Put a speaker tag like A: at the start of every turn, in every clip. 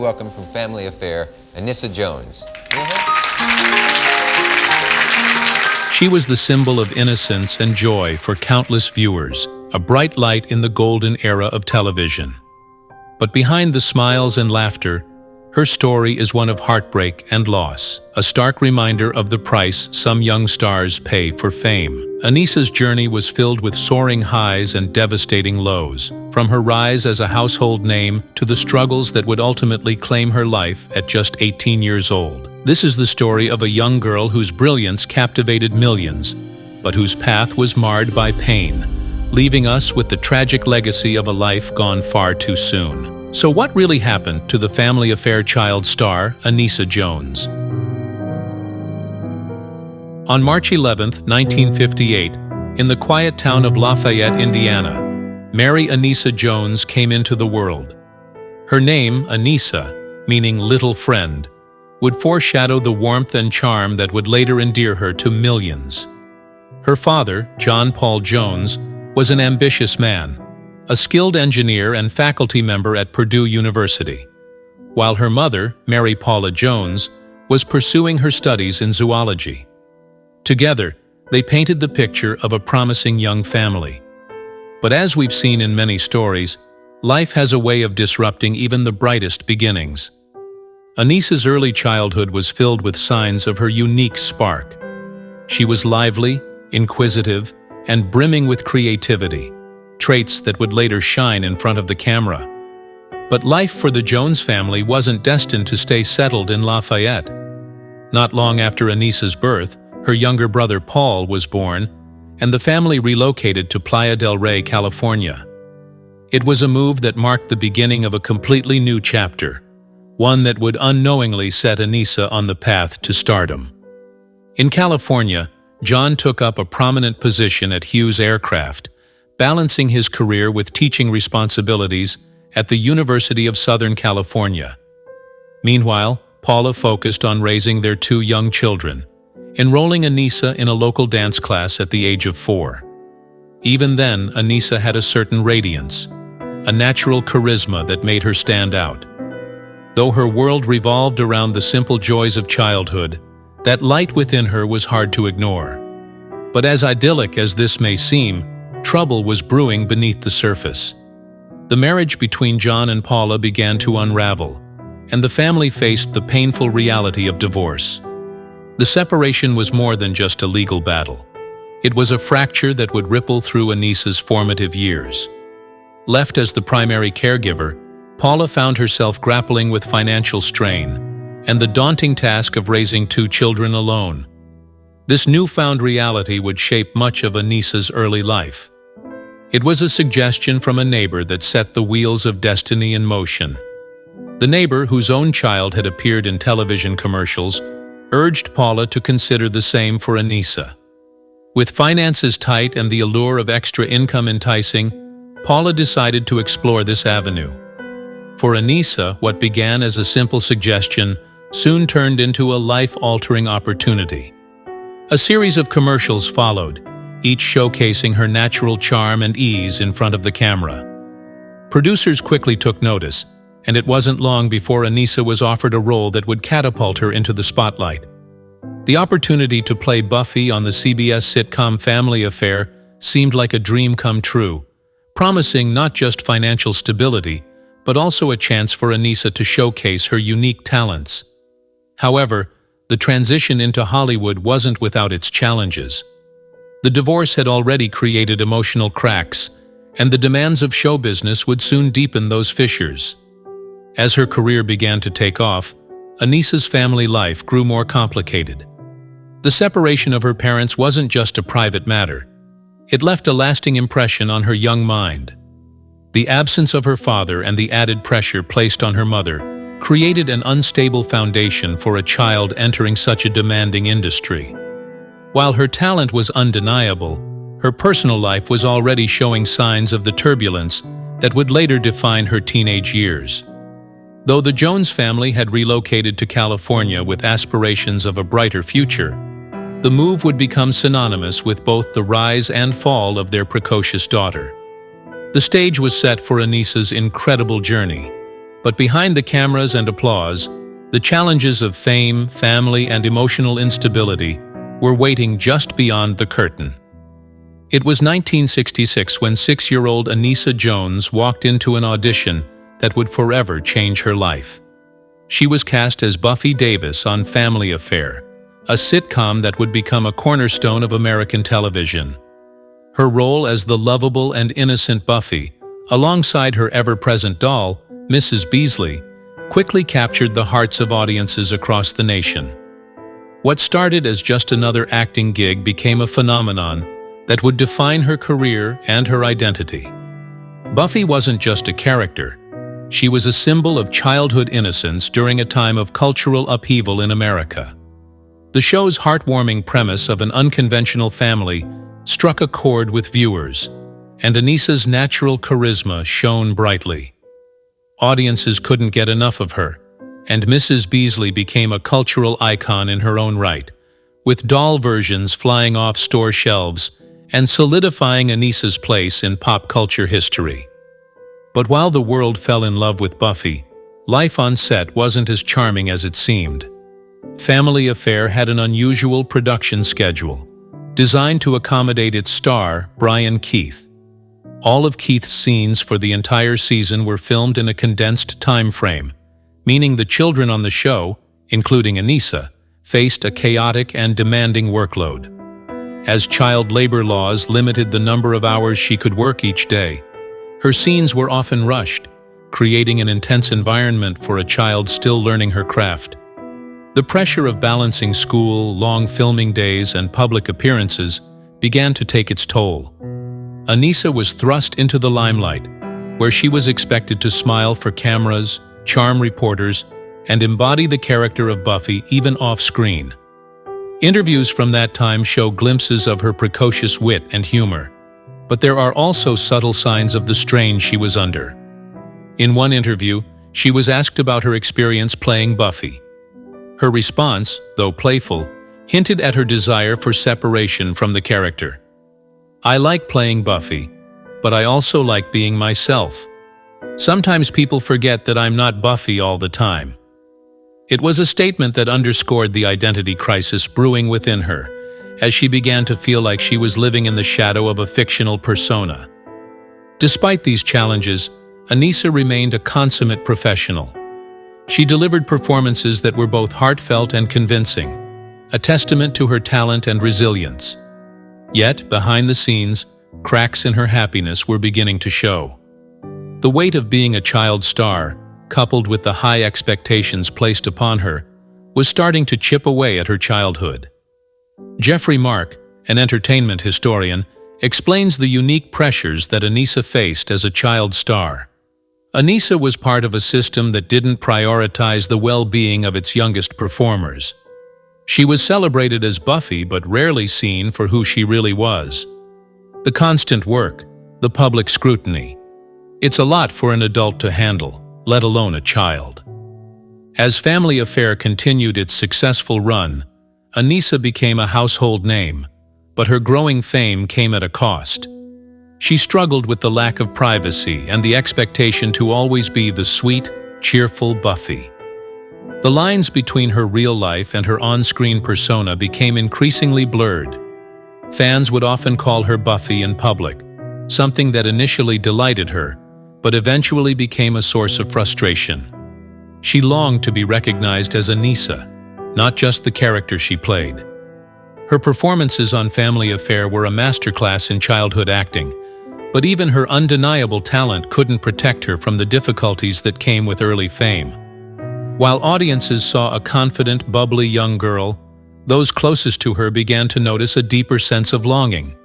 A: Welcome from Family Affair, Anissa Jones.
B: She was the symbol of innocence and joy for countless viewers, a bright light in the golden era of television. But behind the smiles and laughter, her story is one of heartbreak and loss, a stark reminder of the price some young stars pay for fame. Anissa's journey was filled with soaring highs and devastating lows, from her rise as a household name to the struggles that would ultimately claim her life at just 18 years old. This is the story of a young girl whose brilliance captivated millions, but whose path was marred by pain, leaving us with the tragic legacy of a life gone far too soon. So what really happened to the Family Affair child star, Anissa Jones? On March 11, 1958, in the quiet town of Lafayette, Indiana, Mary Anissa Jones came into the world. Her name, Anissa, meaning little friend, would foreshadow the warmth and charm that would later endear her to millions. Her father, John Paul Jones, was an ambitious man, a skilled engineer and faculty member at Purdue University, while her mother, Mary Paula Jones, was pursuing her studies in zoology. Together, they painted the picture of a promising young family. But as we've seen in many stories, life has a way of disrupting even the brightest beginnings. Anissa's early childhood was filled with signs of her unique spark. She was lively, inquisitive, and brimming with creativity, traits that would later shine in front of the camera. But life for the Jones family wasn't destined to stay settled in Lafayette. Not long after Anissa's birth, her younger brother Paul was born, and the family relocated to Playa del Rey, California. It was a move that marked the beginning of a completely new chapter, one that would unknowingly set Anissa on the path to stardom. In California, John took up a prominent position at Hughes Aircraft, balancing his career with teaching responsibilities at the University of Southern California. Meanwhile, Paula focused on raising their two young children, enrolling Anissa in a local dance class at the age of 4. Even then, Anissa had a certain radiance, a natural charisma that made her stand out. Though her world revolved around the simple joys of childhood, that light within her was hard to ignore. But as idyllic as this may seem, trouble was brewing beneath the surface. The marriage between John and Paula began to unravel, and the family faced the painful reality of divorce. The separation was more than just a legal battle. It was a fracture that would ripple through Anissa's formative years. Left as the primary caregiver, Paula found herself grappling with financial strain and the daunting task of raising 2 children alone. This newfound reality would shape much of Anissa's early life. It was a suggestion from a neighbor that set the wheels of destiny in motion. The neighbor, whose own child had appeared in television commercials, urged Paula to consider the same for Anissa. With finances tight and the allure of extra income enticing, Paula decided to explore this avenue. For Anissa, what began as a simple suggestion soon turned into a life-altering opportunity. A series of commercials followed, each showcasing her natural charm and ease in front of the camera. Producers quickly took notice, and it wasn't long before Anissa was offered a role that would catapult her into the spotlight. The opportunity to play Buffy on the CBS sitcom Family Affair seemed like a dream come true, promising not just financial stability, but also a chance for Anissa to showcase her unique talents. However, the transition into Hollywood wasn't without its challenges. The divorce had already created emotional cracks, and the demands of show business would soon deepen those fissures. As her career began to take off, Anissa's family life grew more complicated. The separation of her parents wasn't just a private matter. It left a lasting impression on her young mind. The absence of her father and the added pressure placed on her mother created an unstable foundation for a child entering such a demanding industry. While her talent was undeniable, her personal life was already showing signs of the turbulence that would later define her teenage years. Though the Jones family had relocated to California with aspirations of a brighter future, the move would become synonymous with both the rise and fall of their precocious daughter. The stage was set for Anissa's incredible journey, But behind the cameras and applause, the challenges of fame, family, and emotional instability were waiting just beyond the curtain. It was 1966 when 6-year-old Anissa Jones walked into an audition that would forever change her life. She was cast as Buffy Davis on Family Affair, a sitcom that would become a cornerstone of American television. Her role as the lovable and innocent Buffy, alongside her ever-present doll, Mrs. Beasley, quickly captured the hearts of audiences across the nation. What started as just another acting gig became a phenomenon that would define her career and her identity. Buffy wasn't just a character. She was a symbol of childhood innocence during a time of cultural upheaval in America. The show's heartwarming premise of an unconventional family struck a chord with viewers, and Anissa's natural charisma shone brightly. Audiences couldn't get enough of her, and Mrs. Beasley became a cultural icon in her own right, with doll versions flying off store shelves and solidifying Anissa's place in pop culture history. But while the world fell in love with Buffy, life on set wasn't as charming as it seemed. Family Affair had an unusual production schedule, designed to accommodate its star, Brian Keith. All of Keith's scenes for the entire season were filmed in a condensed time frame, meaning the children on the show, including Anissa, faced a chaotic and demanding workload. As child labor laws limited the number of hours she could work each day, her scenes were often rushed, creating an intense environment for a child still learning her craft. The pressure of balancing school, long filming days, and public appearances began to take its toll. Anissa was thrust into the limelight, where she was expected to smile for cameras, charm reporters, and embody the character of Buffy even off-screen. Interviews from that time show glimpses of her precocious wit and humor, but there are also subtle signs of the strain she was under. In one interview, she was asked about her experience playing Buffy. Her response, though playful, hinted at her desire for separation from the character. "I like playing Buffy, but I also like being myself. Sometimes people forget that I'm not Buffy all the time." It was a statement that underscored the identity crisis brewing within her, as she began to feel like she was living in the shadow of a fictional persona. Despite these challenges, Anissa remained a consummate professional. She delivered performances that were both heartfelt and convincing, a testament to her talent and resilience. Yet, behind the scenes, cracks in her happiness were beginning to show. The weight of being a child star, coupled with the high expectations placed upon her, was starting to chip away at her childhood. Jeffrey Mark, an entertainment historian, explains the unique pressures that Anissa faced as a child star. Anissa was part of a system that didn't prioritize the well-being of its youngest performers. She was celebrated as Buffy but rarely seen for who she really was. The constant work, the public scrutiny. It's a lot for an adult to handle, let alone a child. As Family Affair continued its successful run, Anissa became a household name, but her growing fame came at a cost. She struggled with the lack of privacy and the expectation to always be the sweet, cheerful Buffy. The lines between her real life and her on-screen persona became increasingly blurred. Fans would often call her Buffy in public, something that initially delighted her, but eventually became a source of frustration. She longed to be recognized as Anissa, not just the character she played. Her performances on Family Affair were a masterclass in childhood acting, but even her undeniable talent couldn't protect her from the difficulties that came with early fame. While audiences saw a confident, bubbly young girl, those closest to her began to notice a deeper sense of longing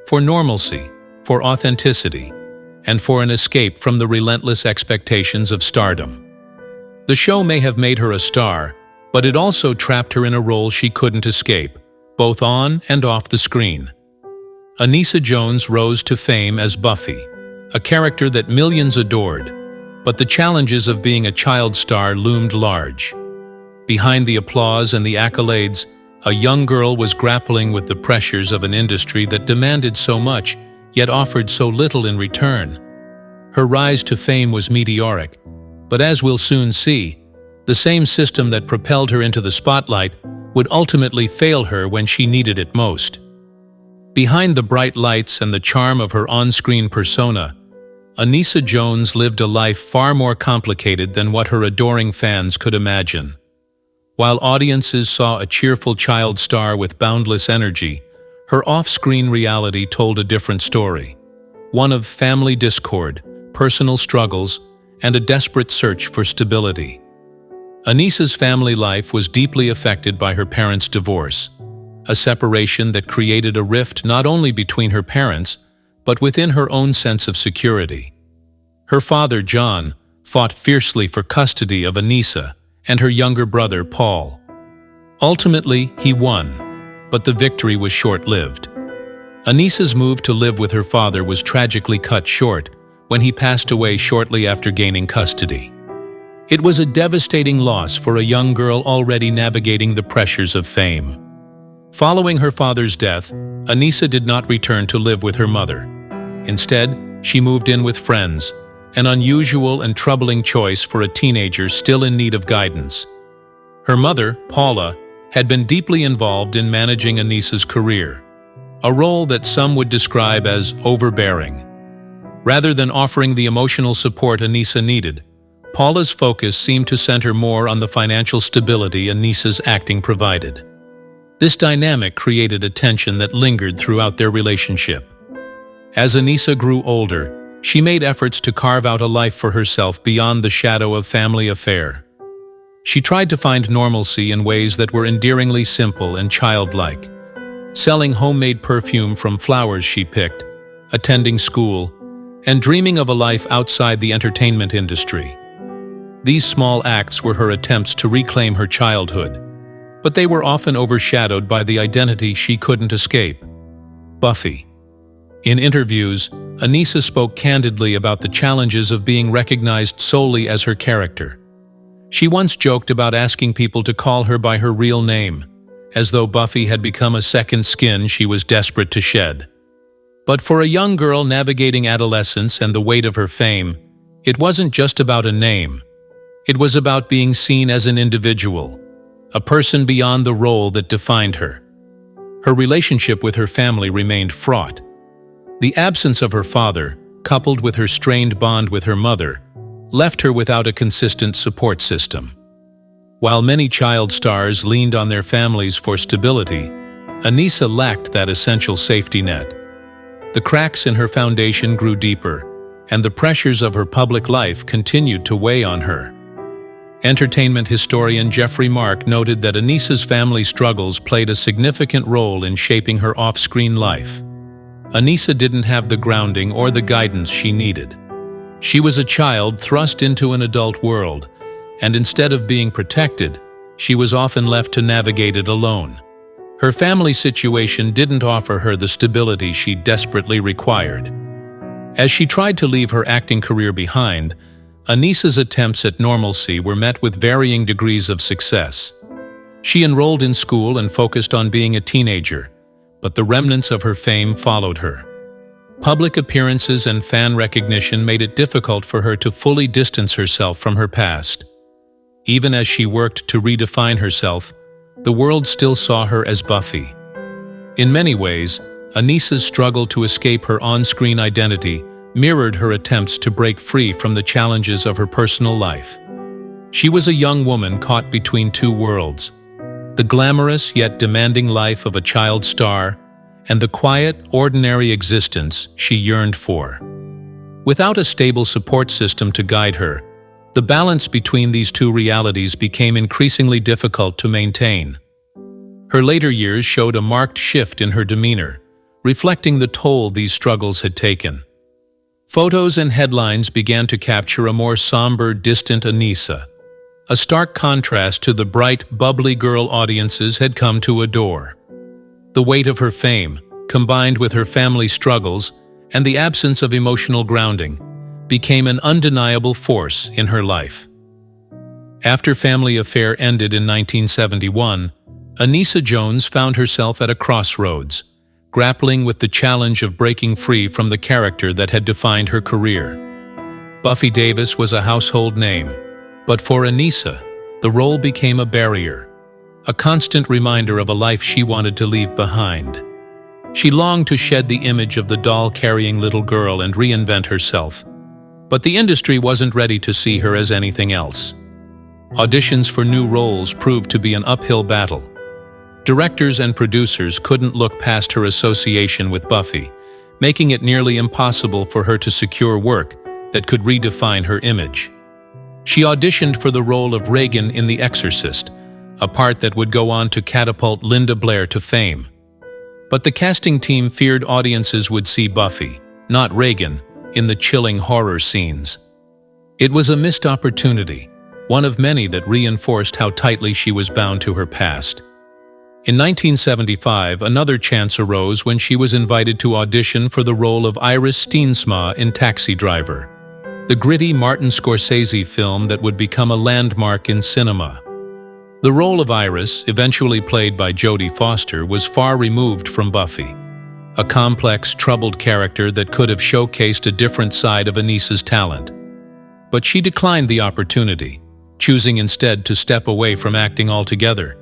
B: for normalcy, for authenticity, and for an escape from the relentless expectations of stardom. The show may have made her a star, but it also trapped her in a role she couldn't escape, both on and off the screen. Anissa Jones rose to fame as Buffy, a character that millions adored, but the challenges of being a child star loomed large. Behind the applause and the accolades, a young girl was grappling with the pressures of an industry that demanded so much, yet offered so little in return. Her rise to fame was meteoric, But as we'll soon see, the same system that propelled her into the spotlight would ultimately fail her when she needed it most. Behind the bright lights and the charm of her on-screen persona, Anissa Jones lived a life far more complicated than what her adoring fans could imagine. While audiences saw a cheerful child star with boundless energy, her off-screen reality told a different story. One of family discord, personal struggles, and a desperate search for stability. Anissa's family life was deeply affected by her parents' divorce, a separation that created a rift not only between her parents, but within her own sense of security. Her father, John, fought fiercely for custody of Anissa and her younger brother, Paul. Ultimately, he won, but the victory was short-lived. Anissa's move to live with her father was tragically cut short when he passed away shortly after gaining custody. It was a devastating loss for a young girl already navigating the pressures of fame. Following her father's death, Anissa did not return to live with her mother. Instead, she moved in with friends, an unusual and troubling choice for a teenager still in need of guidance. Her mother, Paula, had been deeply involved in managing Anissa's career, a role that some would describe as overbearing. Rather than offering the emotional support Anissa needed, Paula's focus seemed to center more on the financial stability Anissa's acting provided. This dynamic created a tension that lingered throughout their relationship. As Anissa grew older, she made efforts to carve out a life for herself beyond the shadow of family affair. She tried to find normalcy in ways that were endearingly simple and childlike, selling homemade perfume from flowers she picked, attending school, and dreaming of a life outside the entertainment industry. These small acts were her attempts to reclaim her childhood, but they were often overshadowed by the identity she couldn't escape: Buffy. In interviews, Anissa spoke candidly about the challenges of being recognized solely as her character. She once joked about asking people to call her by her real name, as though Buffy had become a second skin she was desperate to shed. But for a young girl navigating adolescence and the weight of her fame, it wasn't just about a name. It was about being seen as an individual, a person beyond the role that defined her. Her relationship with her family remained fraught. The absence of her father, coupled with her strained bond with her mother, left her without a consistent support system. While many child stars leaned on their families for stability, Anissa lacked that essential safety net. The cracks in her foundation grew deeper, and the pressures of her public life continued to weigh on her. Entertainment historian Jeffrey Mark noted that Anissa's family struggles played a significant role in shaping her off-screen life. Anissa didn't have the grounding or the guidance she needed. She was a child thrust into an adult world, and instead of being protected, she was often left to navigate it alone. Her family situation didn't offer her the stability she desperately required. As she tried to leave her acting career behind, Anissa's attempts at normalcy were met with varying degrees of success. She enrolled in school and focused on being a teenager, but the remnants of her fame followed her. Public appearances and fan recognition made it difficult for her to fully distance herself from her past. Even as she worked to redefine herself, the world still saw her as Buffy. In many ways, Anissa's struggle to escape her on-screen identity mirrored her attempts to break free from the challenges of her personal life. She was a young woman caught between two worlds: the glamorous yet demanding life of a child star, and the quiet, ordinary existence she yearned for. Without a stable support system to guide her, the balance between these two realities became increasingly difficult to maintain. Her later years showed a marked shift in her demeanor, reflecting the toll these struggles had taken. Photos and headlines began to capture a more somber, distant Anissa, a stark contrast to the bright, bubbly girl audiences had come to adore. The weight of her fame, combined with her family struggles and the absence of emotional grounding, became an undeniable force in her life. After Family Affair ended in 1971, Anissa Jones found herself at a crossroads, grappling with the challenge of breaking free from the character that had defined her career. Buffy Davis was a household name, but for Anissa, the role became a barrier, a constant reminder of a life she wanted to leave behind. She longed to shed the image of the doll-carrying little girl and reinvent herself, but the industry wasn't ready to see her as anything else. Auditions for new roles proved to be an uphill battle. Directors and producers couldn't look past her association with Buffy, making it nearly impossible for her to secure work that could redefine her image. She auditioned for the role of Regan in The Exorcist, a part that would go on to catapult Linda Blair to fame. But the casting team feared audiences would see Buffy, not Regan, in the chilling horror scenes. It was a missed opportunity, one of many that reinforced how tightly she was bound to her past. In 1975, another chance arose when she was invited to audition for the role of Iris Steensma in Taxi Driver, the gritty Martin Scorsese film that would become a landmark in cinema. The role of Iris, eventually played by Jodie Foster, was far removed from Buffy, a complex, troubled character that could have showcased a different side of Anissa's talent. But she declined the opportunity, choosing instead to step away from acting altogether.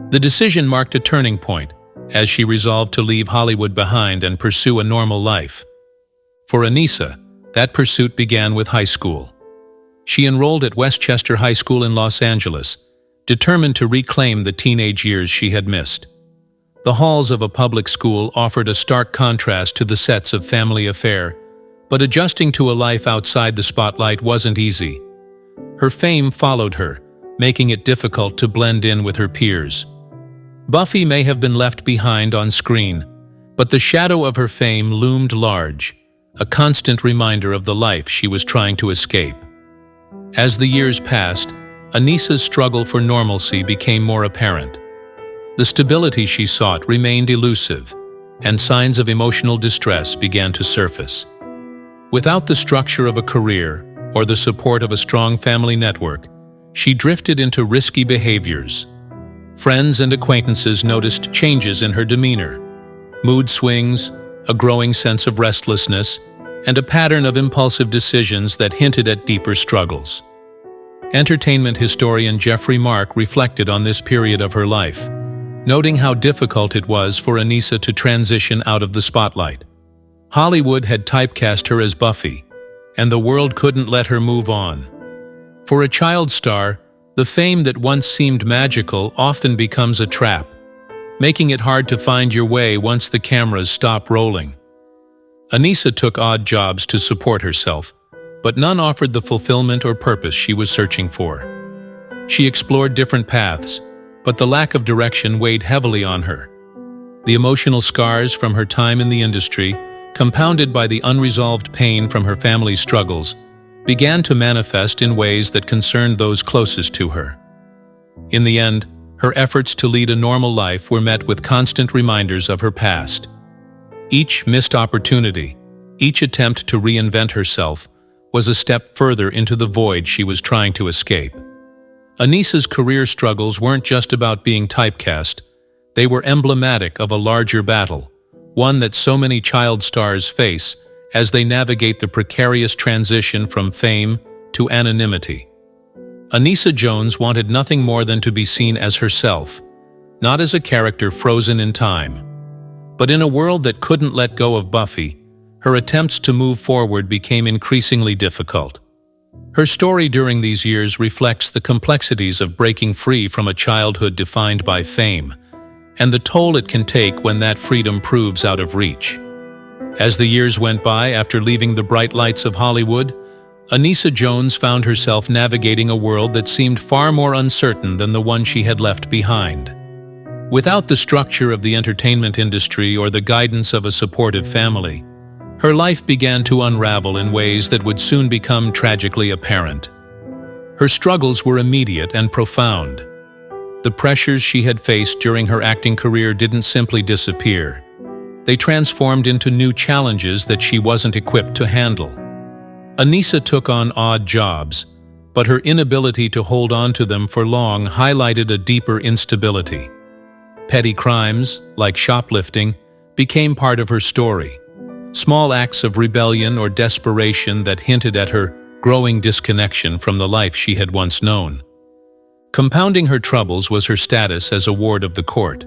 B: The decision marked a turning point, as she resolved to leave Hollywood behind and pursue a normal life. For Anissa, that pursuit began with high school. She enrolled at Westchester High School in Los Angeles, determined to reclaim the teenage years she had missed. The halls of a public school offered a stark contrast to the sets of Family Affair, but adjusting to a life outside the spotlight wasn't easy. Her fame followed her, making it difficult to blend in with her peers. Buffy may have been left behind on screen, but the shadow of her fame loomed large, a constant reminder of the life she was trying to escape. As the years passed, Anissa's struggle for normalcy became more apparent. The stability she sought remained elusive, and signs of emotional distress began to surface. Without the structure of a career or the support of a strong family network, she drifted into risky behaviors. Friends and acquaintances noticed changes in her demeanor, mood swings, a growing sense of restlessness, and a pattern of impulsive decisions that hinted at deeper struggles. Entertainment historian Jeffrey Mark reflected on this period of her life, noting how difficult it was for Anissa to transition out of the spotlight. Hollywood had typecast her as Buffy, and the world couldn't let her move on. For a child star, the fame that once seemed magical often becomes a trap, making it hard to find your way once the cameras stop rolling. Anissa took odd jobs to support herself, but none offered the fulfillment or purpose she was searching for. She explored different paths, but the lack of direction weighed heavily on her. The emotional scars from her time in the industry, compounded by the unresolved pain from her family's struggles, began to manifest in ways that concerned those closest to her. In the end, her efforts to lead a normal life were met with constant reminders of her past. Each missed opportunity, each attempt to reinvent herself, was a step further into the void she was trying to escape. Anissa's career struggles weren't just about being typecast, they were emblematic of a larger battle, one that so many child stars face as they navigate the precarious transition from fame to anonymity. Anissa Jones wanted nothing more than to be seen as herself, not as a character frozen in time. But in a world that couldn't let go of Buffy, her attempts to move forward became increasingly difficult. Her story during these years reflects the complexities of breaking free from a childhood defined by fame, and the toll it can take when that freedom proves out of reach. As the years went by after leaving the bright lights of Hollywood, Anissa Jones found herself navigating a world that seemed far more uncertain than the one she had left behind. Without the structure of the entertainment industry or the guidance of a supportive family, her life began to unravel in ways that would soon become tragically apparent. Her struggles were immediate and profound. The pressures she had faced during her acting career didn't simply disappear. They transformed into new challenges that she wasn't equipped to handle. Anissa took on odd jobs, but her inability to hold on to them for long highlighted a deeper instability. Petty crimes, like shoplifting, became part of her story. Small acts of rebellion or desperation that hinted at her growing disconnection from the life she had once known. Compounding her troubles was her status as a ward of the court.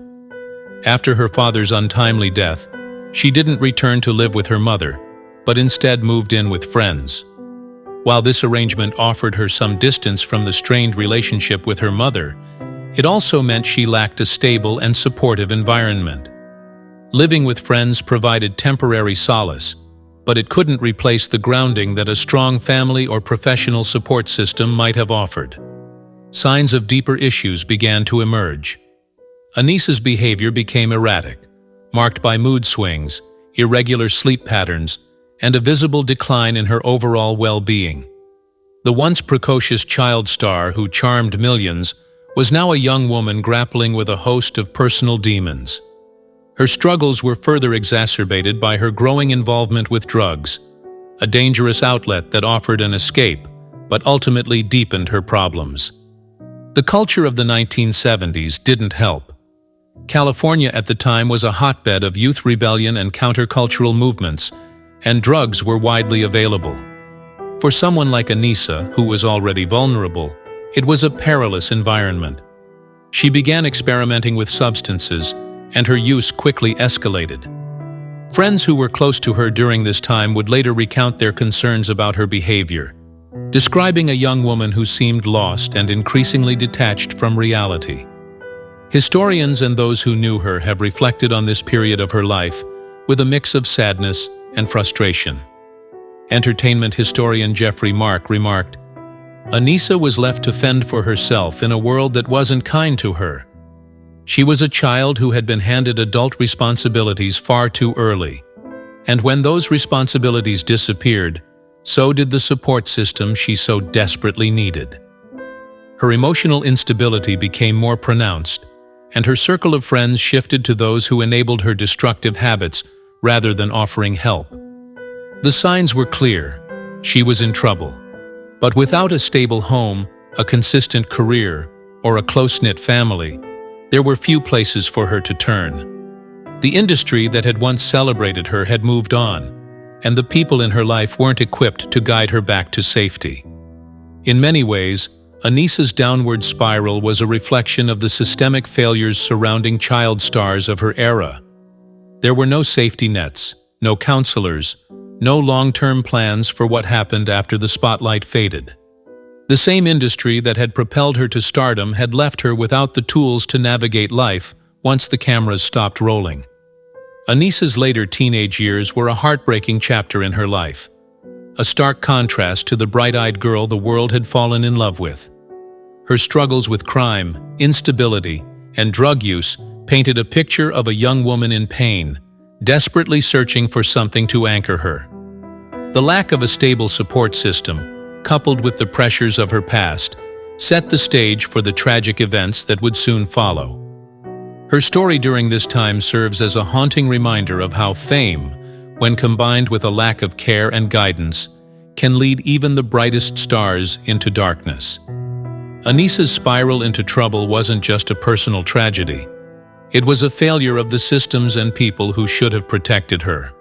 B: After her father's untimely death, she didn't return to live with her mother, but instead moved in with friends. While this arrangement offered her some distance from the strained relationship with her mother, it also meant she lacked a stable and supportive environment. Living with friends provided temporary solace, but it couldn't replace the grounding that a strong family or professional support system might have offered. Signs of deeper issues began to emerge. Anissa's behavior became erratic, marked by mood swings, irregular sleep patterns, and a visible decline in her overall well-being. The once precocious child star who charmed millions was now a young woman grappling with a host of personal demons. Her struggles were further exacerbated by her growing involvement with drugs, a dangerous outlet that offered an escape, but ultimately deepened her problems. The culture of the 1970s didn't help. California at the time was a hotbed of youth rebellion and countercultural movements, and drugs were widely available. For someone like Anissa, who was already vulnerable, it was a perilous environment. She began experimenting with substances, and her use quickly escalated. Friends who were close to her during this time would later recount their concerns about her behavior, describing a young woman who seemed lost and increasingly detached from reality. Historians and those who knew her have reflected on this period of her life with a mix of sadness and frustration. Entertainment historian Jeffrey Mark remarked, "Anissa was left to fend for herself in a world that wasn't kind to her. She was a child who had been handed adult responsibilities far too early, and when those responsibilities disappeared, so did the support system she so desperately needed." Her emotional instability became more pronounced, and her circle of friends shifted to those who enabled her destructive habits rather than offering help. The signs were clear. She was in trouble. But without a stable home, a consistent career, or a close-knit family, there were few places for her to turn. The industry that had once celebrated her had moved on, and the people in her life weren't equipped to guide her back to safety. In many ways, Anissa's downward spiral was a reflection of the systemic failures surrounding child stars of her era. There were no safety nets, no counselors, no long-term plans for what happened after the spotlight faded. The same industry that had propelled her to stardom had left her without the tools to navigate life once the cameras stopped rolling. Anissa's later teenage years were a heartbreaking chapter in her life, a stark contrast to the bright-eyed girl the world had fallen in love with. Her struggles with crime, instability, and drug use painted a picture of a young woman in pain, desperately searching for something to anchor her. The lack of a stable support system, coupled with the pressures of her past, set the stage for the tragic events that would soon follow. Her story during this time serves as a haunting reminder of how fame, when combined with a lack of care and guidance, can lead even the brightest stars into darkness. Anissa's spiral into trouble wasn't just a personal tragedy. It was a failure of the systems and people who should have protected her.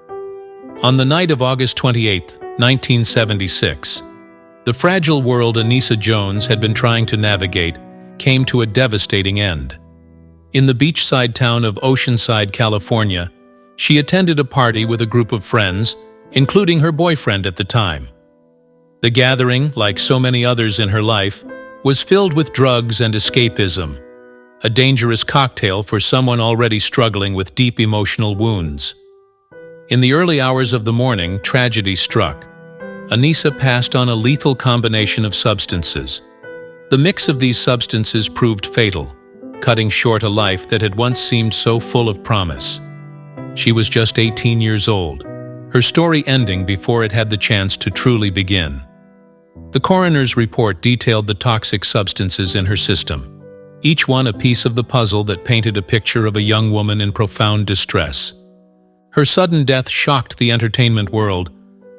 B: On the night of August 28, 1976, the fragile world Anissa Jones had been trying to navigate came to a devastating end. In the beachside town of Oceanside, California, she attended a party with a group of friends, including her boyfriend at the time. The gathering, like so many others in her life, was filled with drugs and escapism, a dangerous cocktail for someone already struggling with deep emotional wounds. In the early hours of the morning, tragedy struck. Anissa passed on a lethal combination of substances. The mix of these substances proved fatal, cutting short a life that had once seemed so full of promise. She was just 18 years old, her story ending before it had the chance to truly begin. The coroner's report detailed the toxic substances in her system, each one a piece of the puzzle that painted a picture of a young woman in profound distress. Her sudden death shocked the entertainment world,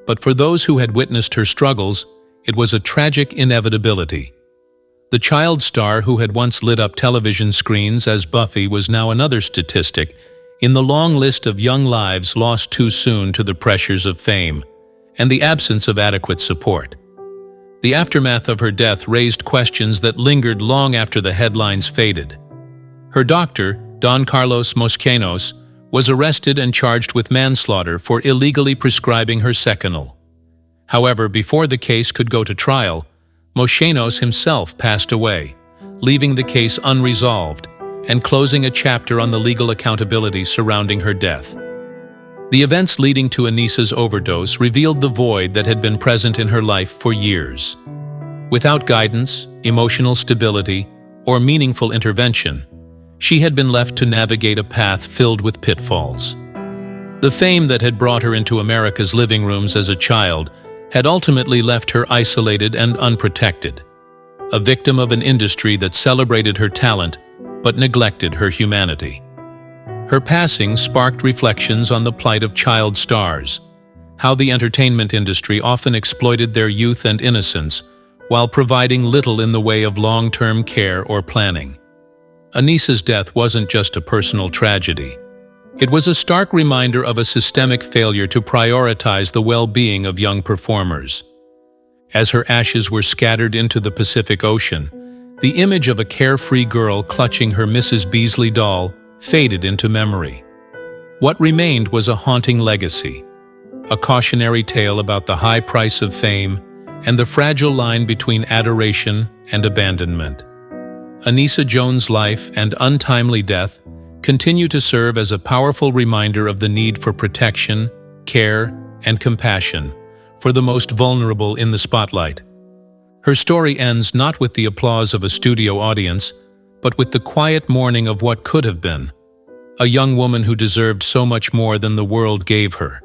B: but for those who had witnessed her struggles, it was a tragic inevitability. The child star who had once lit up television screens as Buffy was now another statistic in the long list of young lives lost too soon to the pressures of fame and the absence of adequate support. The aftermath of her death raised questions that lingered long after the headlines faded. Her doctor, Don Carlos Mosquenos, was arrested and charged with manslaughter for illegally prescribing her Seconal. However, before the case could go to trial, Mosquenos himself passed away, leaving the case unresolved and closing a chapter on the legal accountability surrounding her death. The events leading to Anissa's overdose revealed the void that had been present in her life for years. Without guidance, emotional stability, or meaningful intervention, she had been left to navigate a path filled with pitfalls. The fame that had brought her into America's living rooms as a child had ultimately left her isolated and unprotected, a victim of an industry that celebrated her talent but neglected her humanity. Her passing sparked reflections on the plight of child stars, how the entertainment industry often exploited their youth and innocence while providing little in the way of long-term care or planning. Anissa's death wasn't just a personal tragedy. It was a stark reminder of a systemic failure to prioritize the well-being of young performers. As her ashes were scattered into the Pacific Ocean, the image of a carefree girl clutching her Mrs. Beasley doll faded into memory. What remained was a haunting legacy, a cautionary tale about the high price of fame and the fragile line between adoration and abandonment. Anissa Jones' life and untimely death continue to serve as a powerful reminder of the need for protection, care, and compassion for the most vulnerable in the spotlight. Her story ends not with the applause of a studio audience, but with the quiet mourning of what could have been, a young woman who deserved so much more than the world gave her.